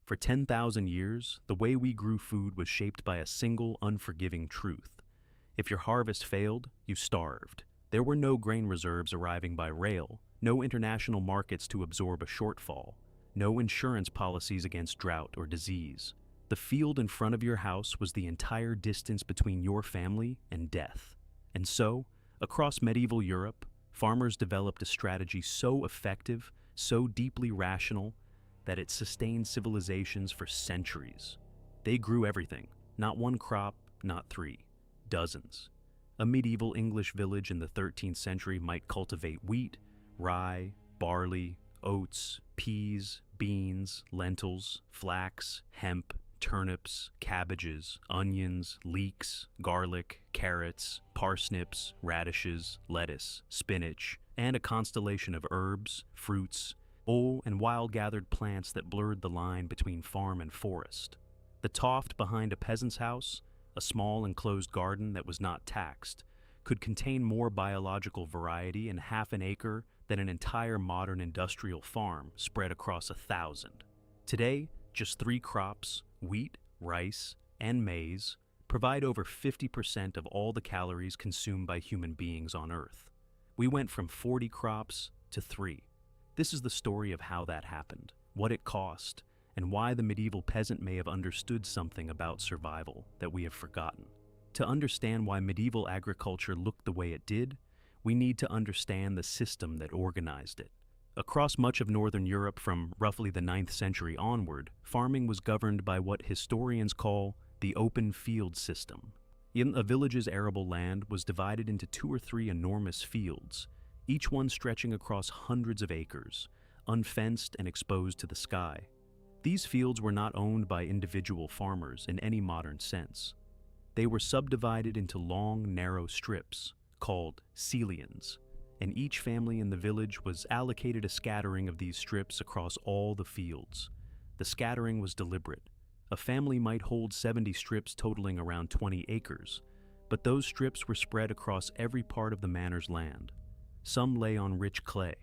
For 10,000 years, the way we grew food was shaped by a single unforgiving truth. If your harvest failed, you starved. There were no grain reserves arriving by rail, no international markets to absorb a shortfall, no insurance policies against drought or disease. The field in front of your house was the entire distance between your family and death. And so, across medieval Europe, farmers developed a strategy so effective, so deeply rational, that it sustained civilizations for centuries. They grew everything, not one crop, not three, dozens. A medieval English village in the 13th century might cultivate wheat, rye, barley, oats, peas, beans, lentils, flax, hemp, turnips, cabbages, onions, leeks, garlic, carrots, parsnips, radishes, lettuce, spinach, and a constellation of herbs, fruits, and wild-gathered plants that blurred the line between farm and forest. The toft behind a peasant's house, a small enclosed garden that was not taxed, could contain more biological variety in half an acre than an entire modern industrial farm spread across 1,000. Today, just 3 crops, wheat, rice, and maize, provide over 50% of all the calories consumed by human beings on Earth. We went from 40 crops to 3. This is the story of how that happened, what it cost, and why the medieval peasant may have understood something about survival that we have forgotten. To understand why medieval agriculture looked the way it did, we need to understand the system that organized it. Across much of northern Europe from roughly the 9th century onward, farming was governed by what historians call the open field system. A village's arable land was divided into 2 or 3 enormous fields, each one stretching across hundreds of acres, unfenced and exposed to the sky. These fields were not owned by individual farmers in any modern sense. They were subdivided into long, narrow strips, called celians, and each family in the village was allocated a scattering of these strips across all the fields. The scattering was deliberate. A family might hold 70 strips totaling around 20 acres, but those strips were spread across every part of the manor's land. Some lay on rich clay.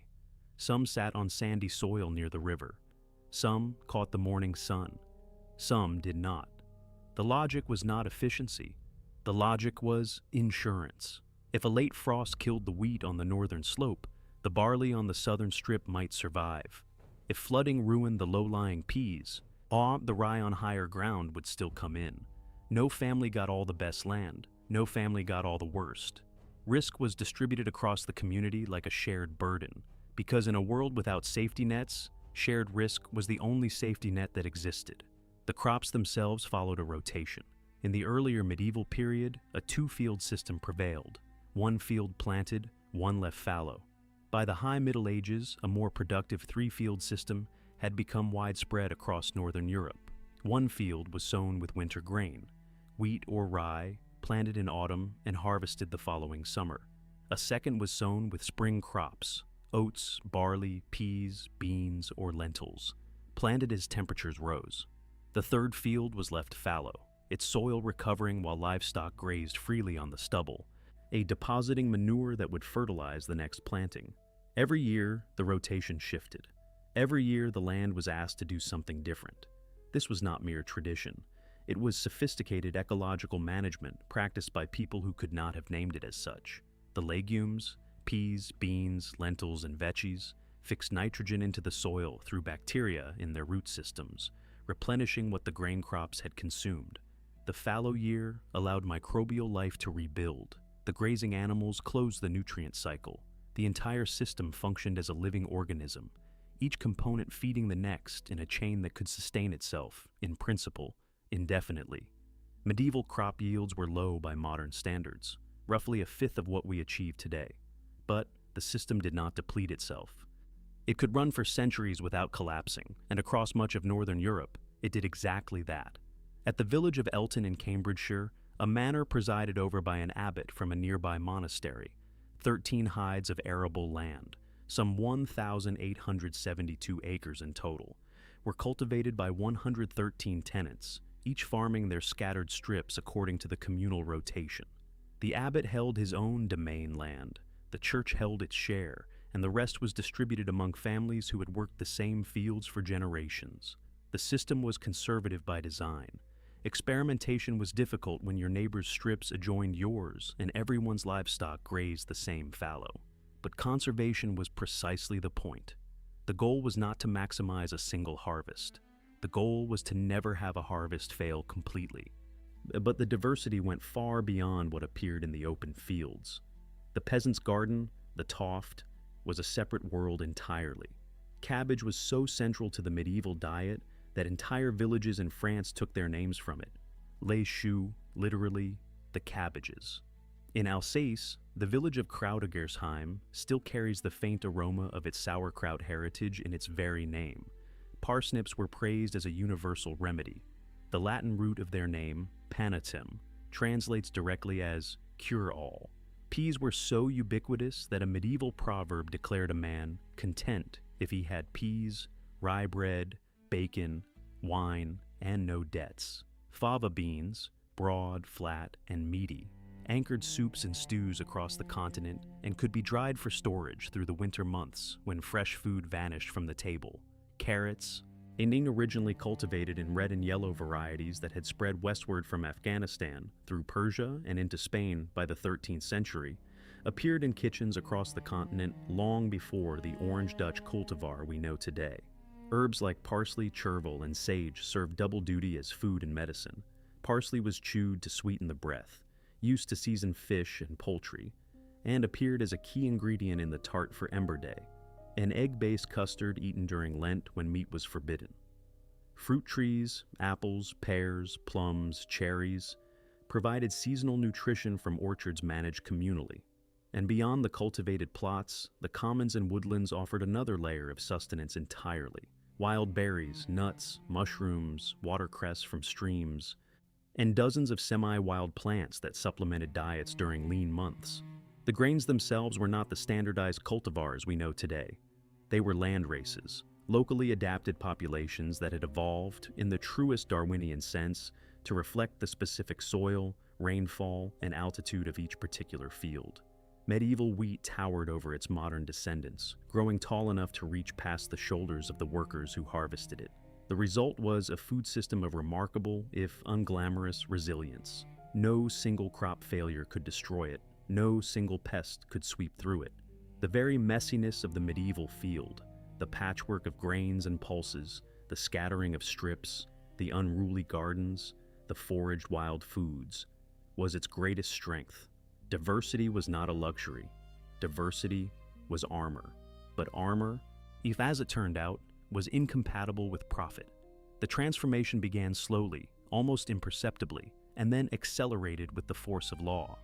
Some sat on sandy soil near the river. Some caught the morning sun. Some did not. The logic was not efficiency. The logic was insurance. If a late frost killed the wheat on the northern slope, the barley on the southern strip might survive. If flooding ruined the low-lying peas, the rye on higher ground would still come in. No family got all the best land. No family got all the worst. Risk was distributed across the community like a shared burden, because in a world without safety nets, shared risk was the only safety net that existed. The crops themselves followed a rotation. In the earlier medieval period, a 2-field system prevailed. 1 field planted, 1 left fallow. By the High Middle Ages, a more productive 3-field system had become widespread across northern Europe. 1 field was sown with winter grain, wheat or rye, planted in autumn and harvested the following summer. A second was sown with spring crops, oats, barley, peas, beans, or lentils, planted as temperatures rose. The 3rd field was left fallow, its soil recovering while livestock grazed freely on the stubble, depositing manure that would fertilize the next planting. Every year, the rotation shifted. Every year, the land was asked to do something different. This was not mere tradition. It was sophisticated ecological management practiced by people who could not have named it as such. The legumes, peas, beans, lentils, and veggies fixed nitrogen into the soil through bacteria in their root systems, replenishing what the grain crops had consumed. The fallow year allowed microbial life to rebuild. The grazing animals closed the nutrient cycle. The entire system functioned as a living organism, each component feeding the next in a chain that could sustain itself, in principle, indefinitely. Medieval crop yields were low by modern standards, roughly 1/5 of what we achieve today. But the system did not deplete itself. It could run for centuries without collapsing, and across much of northern Europe, it did exactly that. At the village of Elton in Cambridgeshire, a manor presided over by an abbot from a nearby monastery, 13 hides of arable land, some 1,872 acres in total, were cultivated by 113 tenants, each farming their scattered strips according to the communal rotation. The abbot held his own domain land, the church held its share, and the rest was distributed among families who had worked the same fields for generations. The system was conservative by design. Experimentation was difficult when your neighbor's strips adjoined yours and everyone's livestock grazed the same fallow. But conservation was precisely the point. The goal was not to maximize a single harvest. The goal was to never have a harvest fail completely. But the diversity went far beyond what appeared in the open fields. The peasant's garden, the toft, was a separate world entirely. Cabbage was so central to the medieval diet that entire villages in France took their names from it. Les choux, literally, the cabbages. In Alsace, the village of Krautegersheim still carries the faint aroma of its sauerkraut heritage in its very name. Parsnips were praised as a universal remedy. The Latin root of their name, panatum, translates directly as cure-all. Peas were so ubiquitous that a medieval proverb declared a man content if he had peas, rye bread, bacon, wine, and no debts. Fava beans, broad, flat, and meaty, anchored soups and stews across the continent and could be dried for storage through the winter months when fresh food vanished from the table. Carrots, being originally cultivated in red and yellow varieties that had spread westward from Afghanistan through Persia and into Spain by the 13th century, appeared in kitchens across the continent long before the orange Dutch cultivar we know today. Herbs like parsley, chervil, and sage served double duty as food and medicine. Parsley was chewed to sweeten the breath, used to season fish and poultry, and appeared as a key ingredient in the tart for Ember Day, an egg-based custard eaten during Lent when meat was forbidden. Fruit trees, apples, pears, plums, cherries, provided seasonal nutrition from orchards managed communally. And beyond the cultivated plots, the commons and woodlands offered another layer of sustenance entirely. Wild berries, nuts, mushrooms, watercress from streams, and dozens of semi-wild plants that supplemented diets during lean months. The grains themselves were not the standardized cultivars we know today. They were land races, locally adapted populations that had evolved, in the truest Darwinian sense, to reflect the specific soil, rainfall, and altitude of each particular field. Medieval wheat towered over its modern descendants, growing tall enough to reach past the shoulders of the workers who harvested it. The result was a food system of remarkable, if unglamorous, resilience. No single crop failure could destroy it. No single pest could sweep through it. The very messiness of the medieval field, the patchwork of grains and pulses, the scattering of strips, the unruly gardens, the foraged wild foods, was its greatest strength. Diversity was not a luxury. Diversity was armor. But armor, if as it turned out, was incompatible with profit. The transformation began slowly, almost imperceptibly, and then accelerated with the force of law.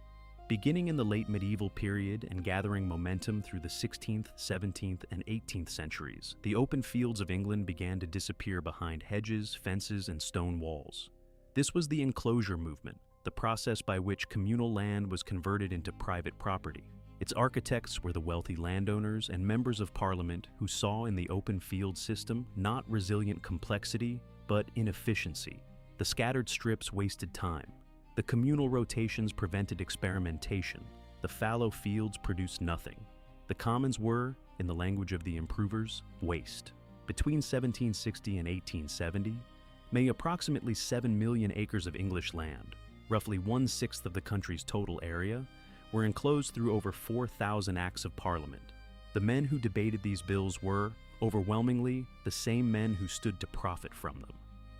Beginning in the late medieval period and gathering momentum through the 16th, 17th, and 18th centuries, the open fields of England began to disappear behind hedges, fences, and stone walls. This was the enclosure movement, the process by which communal land was converted into private property. Its architects were the wealthy landowners and members of parliament who saw in the open field system not resilient complexity, but inefficiency. The scattered strips wasted time. The communal rotations prevented experimentation. The fallow fields produced nothing. The commons were, in the language of the improvers, waste. Between 1760 and 1870, approximately 7 million acres of English land, roughly 1/6 of the country's total area, were enclosed through over 4,000 acts of parliament. The men who debated these bills were, overwhelmingly, the same men who stood to profit from them.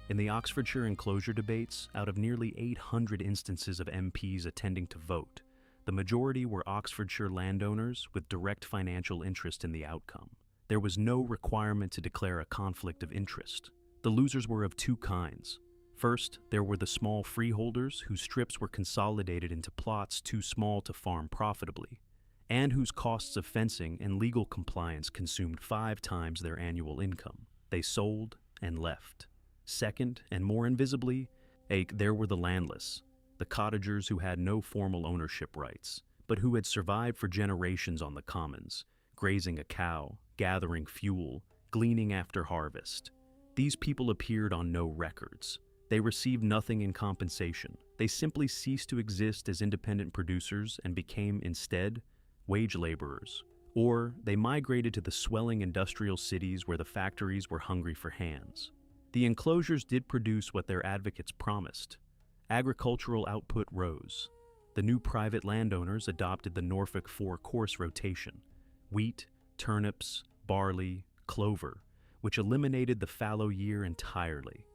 In the Oxfordshire enclosure debates, out of nearly 800 instances of MPs attending to vote, the majority were Oxfordshire landowners with direct financial interest in the outcome. There was no requirement to declare a conflict of interest. The losers were of two kinds. First, there were the small freeholders whose strips were consolidated into plots too small to farm profitably, and whose costs of fencing and legal compliance consumed 5 times their annual income. They sold and left. Second, and more invisibly, there were the landless, the cottagers who had no formal ownership rights, but who had survived for generations on the commons, grazing a cow, gathering fuel, gleaning after harvest. These people appeared on no records. They received nothing in compensation. They simply ceased to exist as independent producers and became, instead, wage laborers. Or they migrated to the swelling industrial cities where the factories were hungry for hands. The enclosures did produce what their advocates promised. Agricultural output rose. The new private landowners adopted the Norfolk four-course rotation: wheat, turnips, barley, clover, which eliminated the fallow year entirely.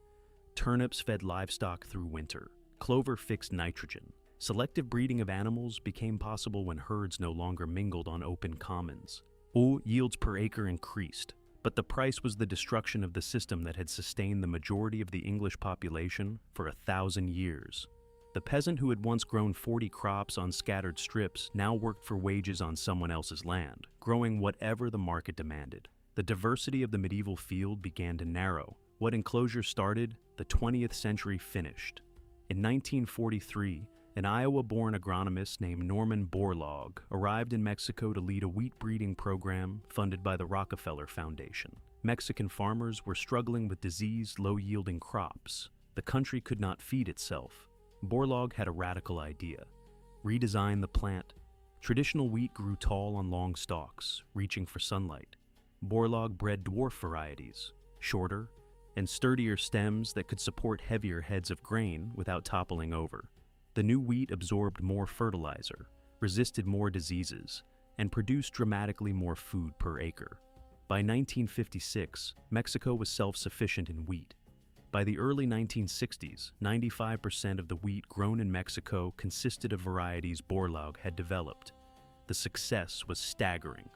Turnips fed livestock through winter. Clover fixed nitrogen. Selective breeding of animals became possible when herds no longer mingled on open commons. Yields per acre increased, but the price was the destruction of the system that had sustained the majority of the English population for 1,000 years. The peasant who had once grown 40 crops on scattered strips now worked for wages on someone else's land, growing whatever the market demanded. The diversity of the medieval field began to narrow. What enclosure started, the 20th century finished. In 1943, an Iowa-born agronomist named Norman Borlaug arrived in Mexico to lead a wheat breeding program funded by the Rockefeller Foundation. Mexican farmers were struggling with diseased, low-yielding crops. The country could not feed itself. Borlaug had a radical idea: redesign the plant. Traditional wheat grew tall on long stalks, reaching for sunlight. Borlaug bred dwarf varieties, shorter and sturdier stems that could support heavier heads of grain without toppling over. The new wheat absorbed more fertilizer, resisted more diseases, and produced dramatically more food per acre. By 1956, Mexico was self-sufficient in wheat. By the early 1960s, 95% of the wheat grown in Mexico consisted of varieties Borlaug had developed. The success was staggering.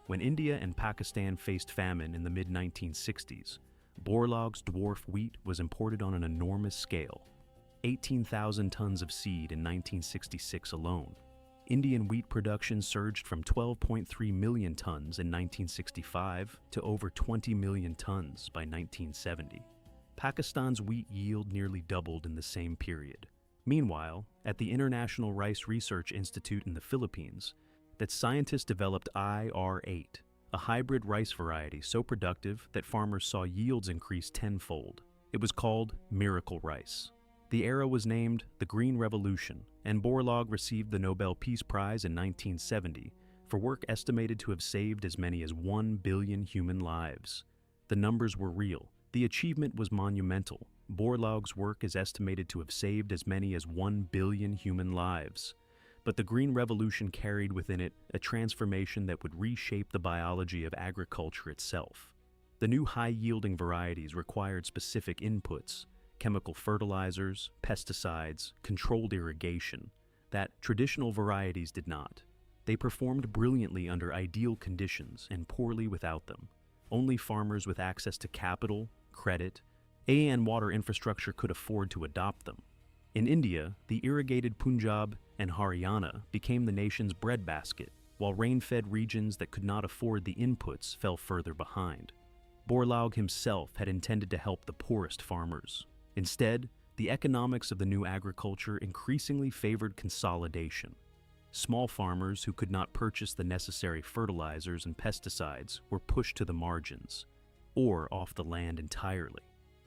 When India and Pakistan faced famine in the mid-1960s, Borlaug's dwarf wheat was imported on an enormous scale. 18,000 tons of seed in 1966 alone. Indian wheat production surged from 12.3 million tons in 1965 to over 20 million tons by 1970. Pakistan's wheat yield nearly doubled in the same period. Meanwhile, at the International Rice Research Institute in the Philippines, that scientists developed IR8, a hybrid rice variety so productive that farmers saw yields increase tenfold. It was called miracle rice. The era was named the Green Revolution, and Borlaug received the Nobel Peace Prize in 1970 for work estimated to have saved as many as 1 billion human lives. The numbers were real. The achievement was monumental. Borlaug's work is estimated to have saved as many as 1 billion human lives. But the Green Revolution carried within it a transformation that would reshape the biology of agriculture itself. The new high-yielding varieties required specific inputs: chemical fertilizers, pesticides, controlled irrigation, that traditional varieties did not. They performed brilliantly under ideal conditions and poorly without them. Only farmers with access to capital, credit, and water infrastructure could afford to adopt them. In India, the irrigated Punjab and Haryana became the nation's breadbasket, while rain-fed regions that could not afford the inputs fell further behind. Borlaug himself had intended to help the poorest farmers. Instead, the economics of the new agriculture increasingly favored consolidation. Small farmers who could not purchase the necessary fertilizers and pesticides were pushed to the margins, or off the land entirely.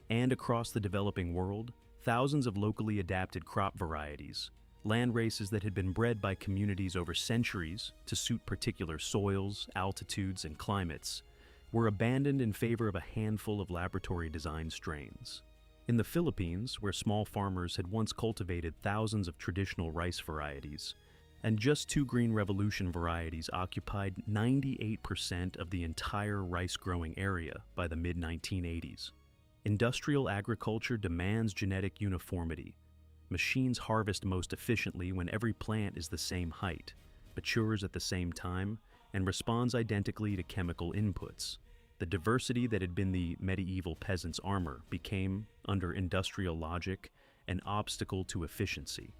And across the developing world, thousands of locally adapted crop varieties, land races that had been bred by communities over centuries to suit particular soils, altitudes, and climates, were abandoned in favor of a handful of laboratory-designed strains. In the Philippines, where small farmers had once cultivated thousands of traditional rice varieties, and just 2 Green Revolution varieties occupied 98% of the entire rice-growing area by the mid-1980s. Industrial agriculture demands genetic uniformity. Machines harvest most efficiently when every plant is the same height, matures at the same time, and responds identically to chemical inputs. The diversity that had been the medieval peasant's armor became, under industrial logic, an obstacle to efficiency.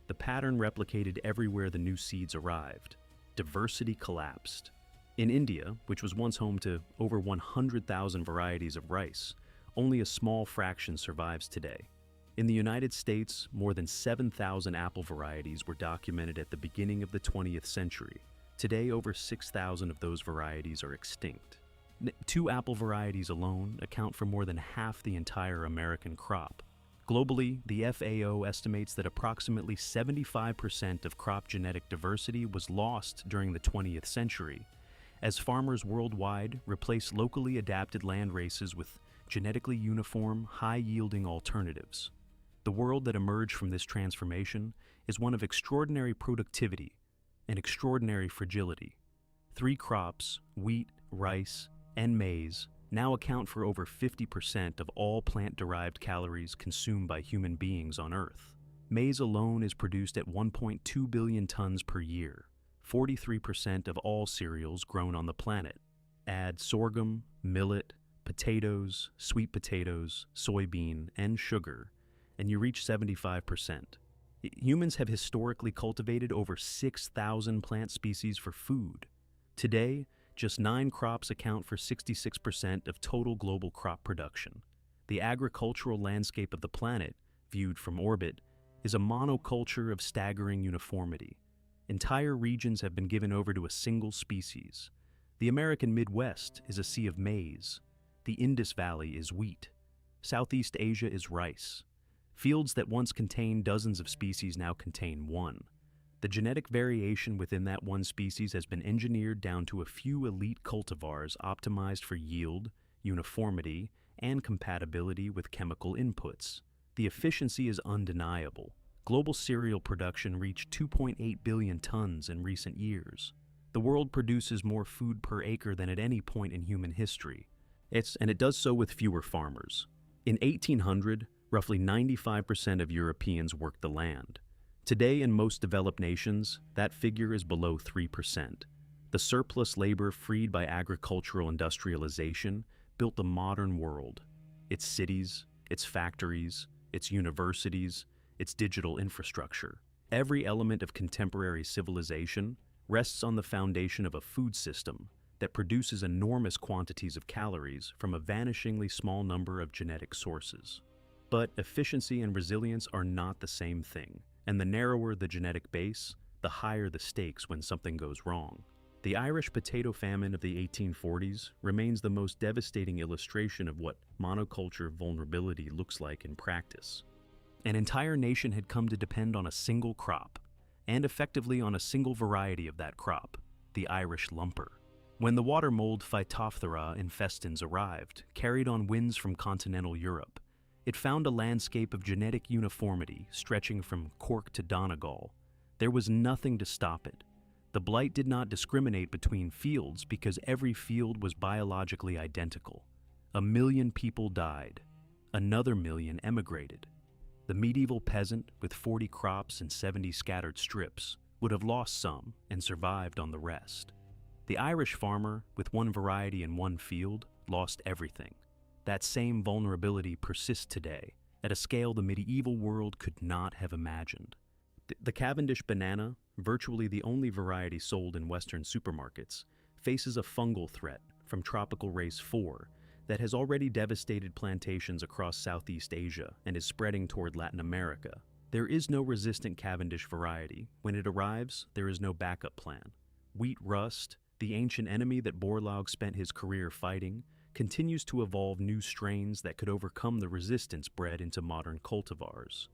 The pattern replicated everywhere the new seeds arrived. Diversity collapsed. In India, which was once home to over 100,000 varieties of rice, only a small fraction survives today. In the United States, more than 7,000 apple varieties were documented at the beginning of the 20th century. Today, over 6,000 of those varieties are extinct. 2 apple varieties alone account for more than half the entire American crop. Globally, the FAO estimates that approximately 75% of crop genetic diversity was lost during the 20th century, as farmers worldwide replaced locally adapted land races with genetically uniform, high-yielding alternatives. The world that emerged from this transformation is one of extraordinary productivity and extraordinary fragility. Three crops, wheat, rice, and maize, now account for over 50% of all plant-derived calories consumed by human beings on Earth. Maize alone is produced at 1.2 billion tons per year, 43% of all cereals grown on the planet. Add sorghum, millet, potatoes, sweet potatoes, soybean, and sugar, and you reach 75%. Humans have historically cultivated over 6,000 plant species for food. Today, just 9 crops account for 66% of total global crop production. The agricultural landscape of the planet, viewed from orbit, is a monoculture of staggering uniformity. Entire regions have been given over to a single species. The American Midwest is a sea of maize. The Indus Valley is wheat. Southeast Asia is rice. Fields that once contained dozens of species now contain one. The genetic variation within that one species has been engineered down to a few elite cultivars optimized for yield, uniformity, and compatibility with chemical inputs. The efficiency is undeniable. Global cereal production reached 2.8 billion tons in recent years. The world produces more food per acre than at any point in human history. And it does so with fewer farmers. In 1800, roughly 95% of Europeans worked the land. Today, in most developed nations, that figure is below 3%. The surplus labor freed by agricultural industrialization built the modern world. Its cities, its factories, its universities, its digital infrastructure. Every element of contemporary civilization rests on the foundation of a food system that produces enormous quantities of calories from a vanishingly small number of genetic sources. But efficiency and resilience are not the same thing, and the narrower the genetic base, the higher the stakes when something goes wrong. The Irish potato famine of the 1840s remains the most devastating illustration of what monoculture vulnerability looks like in practice. An entire nation had come to depend on a single crop, and effectively on a single variety of that crop, the Irish lumper. When the water mold Phytophthora infestans arrived, carried on winds from continental Europe, it found a landscape of genetic uniformity stretching from Cork to Donegal. There was nothing to stop it. The blight did not discriminate between fields because every field was biologically identical. 1 million people died. Another million emigrated. The medieval peasant with 40 crops and 70 scattered strips would have lost some and survived on the rest. The Irish farmer with one variety in one field lost everything. That same vulnerability persists today at a scale the medieval world could not have imagined. The Cavendish banana, virtually the only variety sold in Western supermarkets, faces a fungal threat from tropical race 4 that has already devastated plantations across Southeast Asia and is spreading toward Latin America. There is no resistant Cavendish variety. When it arrives, there is no backup plan. Wheat rust, the ancient enemy that Borlaug spent his career fighting, continues to evolve new strains that could overcome the resistance bred into modern cultivars.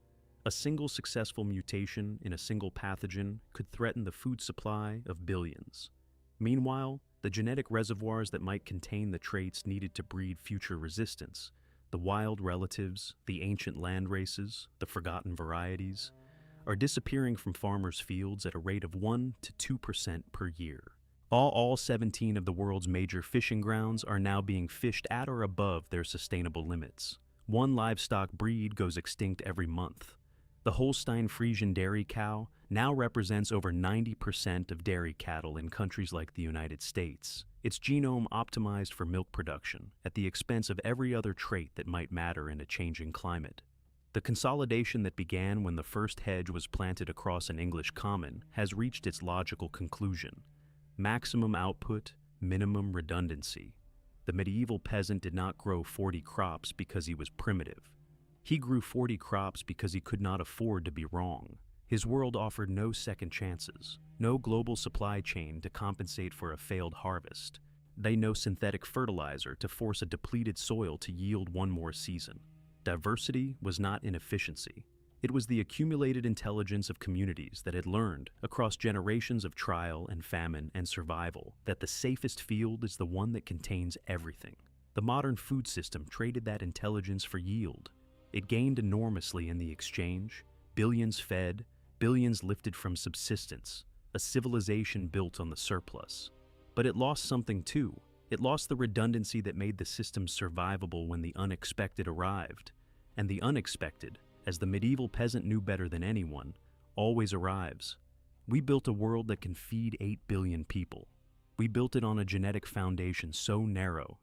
A single successful mutation in a single pathogen could threaten the food supply of billions. Meanwhile, the genetic reservoirs that might contain the traits needed to breed future resistance, the wild relatives, the ancient land races, the forgotten varieties, are disappearing from farmers' fields at a rate of 1 to 2% per year. All 17 of the world's major fishing grounds are now being fished at or above their sustainable limits. One livestock breed goes extinct every month. The Holstein Friesian dairy cow now represents over 90% of dairy cattle in countries like the United States, its genome optimized for milk production at the expense of every other trait that might matter in a changing climate. The consolidation that began when the first hedge was planted across an English common has reached its logical conclusion. Maximum output, minimum redundancy. The medieval peasant did not grow 40 crops because he was primitive. He grew 40 crops because he could not afford to be wrong. His world offered no second chances, no global supply chain to compensate for a failed harvest, no synthetic fertilizer to force a depleted soil to yield one more season. Diversity was not inefficiency. It was the accumulated intelligence of communities that had learned, across generations of trial and famine and survival, that the safest field is the one that contains everything. The modern food system traded that intelligence for yield. It gained enormously in the exchange, billions fed, billions lifted from subsistence, a civilization built on the surplus. But it lost something too. It lost the redundancy that made the system survivable when the unexpected arrived. And the unexpected, as the medieval peasant knew better than anyone, always arrives. We built a world that can feed 8 billion people. We built it on a genetic foundation so narrow